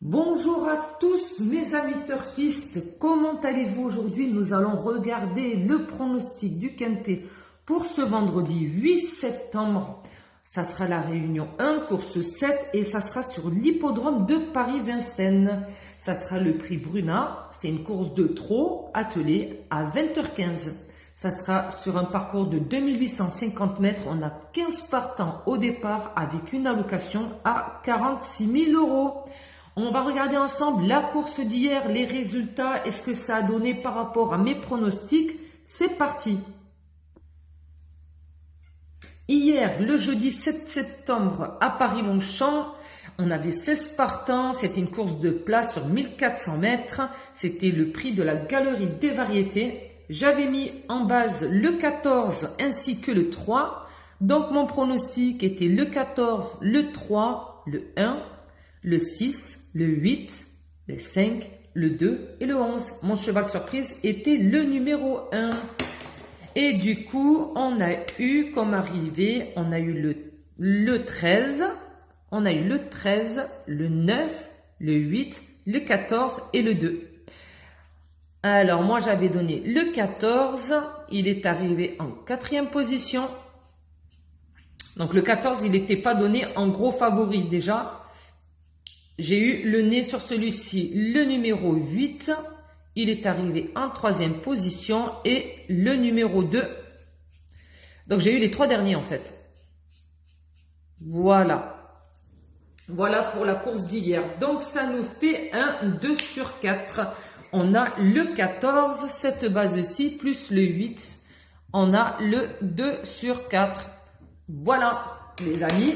Bonjour à tous mes amis turfistes, comment allez-vous aujourd'hui? Nous allons regarder le pronostic du Quintet pour ce vendredi 8 septembre. Ça sera la réunion 1, course 7 et ça sera sur l'hippodrome de Paris-Vincennes. Ça sera le prix Bruna, c'est une course de trot attelée à 20h15. Ça sera sur un parcours de 2850 mètres. On a 15 partants au départ avec une allocation à 46 000 €. On va regarder ensemble la course d'hier, les résultats, est-ce que ça a donné par rapport à mes pronostics. C'est parti. Hier, le jeudi 7 septembre, à Paris-Longchamp, on avait 16 partants. C'était une course de place sur 1400 mètres. C'était le prix de la Galerie des Variétés. J'avais mis en base le 14 ainsi que le 3. Donc, mon pronostic était le 14, le 3, le 1, le 6, le 8, le 5, le 2 et le 11. Mon cheval surprise était le numéro 1. Et du coup, on a eu comme arrivée, on a eu le 13, on a eu le 13, le 9, le 8, le 14 et le 2. Alors, moi, j'avais donné le 14, il est arrivé en 4e position. Donc, le 14, il n'était pas donné en gros favori déjà. J'ai eu le nez sur celui-ci, le numéro 8. Il est arrivé en 3e position et le numéro 2. Donc, j'ai eu les 3 derniers en fait. Voilà. Voilà pour la course d'hier. Donc, ça nous fait un 2 sur 4. On a le 14, cette base-ci, plus le 8. On a le 2 sur 4. Voilà, les amis.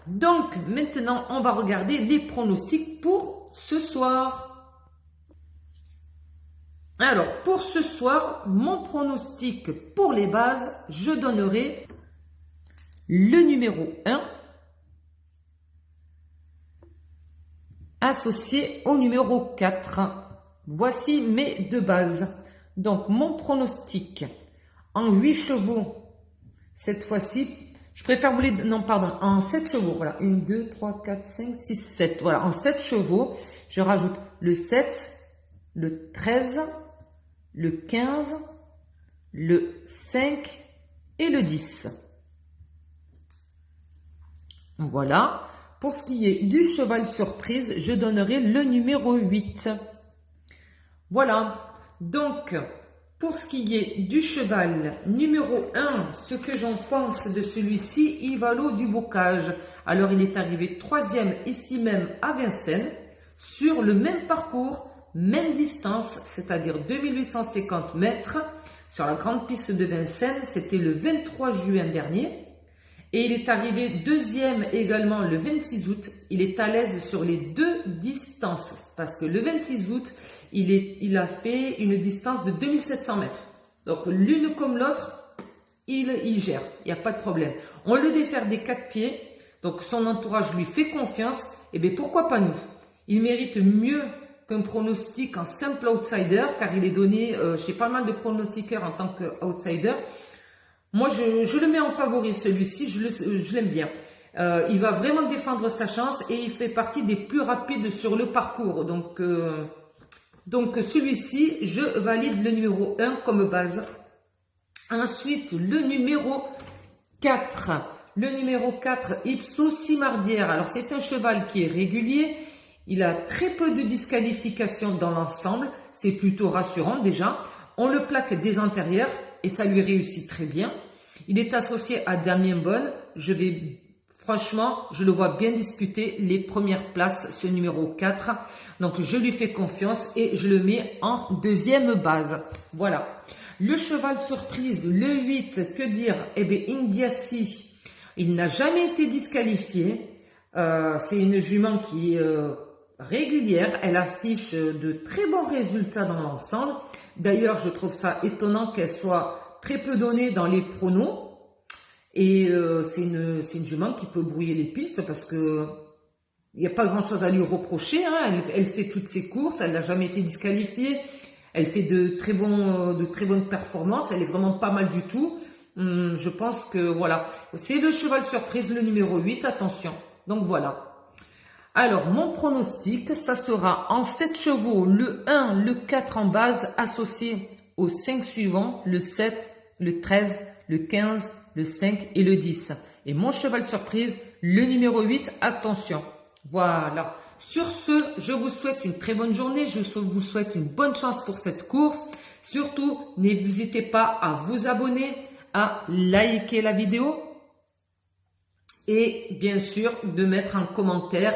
Donc, maintenant, on va regarder les pronostics pour ce soir. Alors, pour ce soir, mon pronostic pour les bases, je donnerai le numéro 1 associé au numéro 4. Voici mes deux bases. Donc, mon pronostic en 8 chevaux, cette fois-ci, je préfère vous les... Non, pardon, en 7 chevaux. Voilà, 1, 2, 3, 4, 5, 6, 7. Voilà, en 7 chevaux, je rajoute le 7, le 13, le 15, le 5 et le 10. Voilà. Pour ce qui est du cheval surprise, je donnerai le numéro 8. Voilà. Donc, pour ce qui est du cheval numéro 1, ce que j'en pense de celui-ci, Ivalo du Bocage. Alors, il est arrivé 3e ici même à Vincennes, sur le même parcours, même distance, c'est-à-dire 2850 mètres, sur la grande piste de Vincennes. C'était le 23 juin dernier. Et il est arrivé 2e également le 26 août. Il est à l'aise sur les deux distances, parce que le 26 août, il a fait une distance de 2700 mètres. Donc, l'une comme l'autre, il gère. Il n'y a pas de problème. On le défère des 4 pieds. Donc, son entourage lui fait confiance. Et bien, pourquoi pas nous? Il mérite mieux qu'un pronostic en simple outsider, car il est donné chez pas mal de pronostiqueurs en tant qu'outsider. Moi, je le mets en favori, celui-ci. Je l'aime bien. Il va vraiment défendre sa chance et il fait partie des plus rapides sur le parcours. Donc, celui-ci, je valide le numéro 1 comme base. Ensuite, le numéro 4. Le numéro 4, Ipso Simardière. Alors, c'est un cheval qui est régulier. Il a très peu de disqualifications dans l'ensemble. C'est plutôt rassurant déjà. On le plaque des antérieurs et ça lui réussit très bien. Il est associé à Damien Bonne. Franchement, je le vois bien disputer les premières places, ce numéro 4. Donc, je lui fais confiance et je le mets en 2e base. Voilà. Le cheval surprise, le 8, que dire? Eh bien, Indiasi, il n'a jamais été disqualifié. C'est une jument qui est régulière. Elle affiche de très bons résultats dans l'ensemble. D'ailleurs, je trouve ça étonnant qu'elle soit très peu donnée dans les pronos. Et c'est une jument qui peut brouiller les pistes parce que il n'y a pas grand-chose à lui reprocher. Hein. Elle fait toutes ses courses, elle n'a jamais été disqualifiée. Elle fait de très bonnes performances. Elle est vraiment pas mal du tout. Je pense que voilà, c'est le cheval surprise, le numéro 8. Attention. Donc voilà. Alors, mon pronostic, ça sera en 7 chevaux, le 1, le 4 en base, associé aux 5 suivants, le 7, le 13, le 15, le 5 et le 10. Et mon cheval surprise, le numéro 8, attention. Voilà. Sur ce, je vous souhaite une très bonne journée. Je vous souhaite une bonne chance pour cette course. Surtout, n'hésitez pas à vous abonner, à liker la vidéo et bien sûr de mettre en commentaire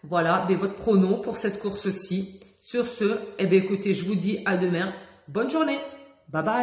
voilà, votre prono pour cette course-ci. Sur ce, écoutez, je vous dis à demain. Bonne journée. Bye bye.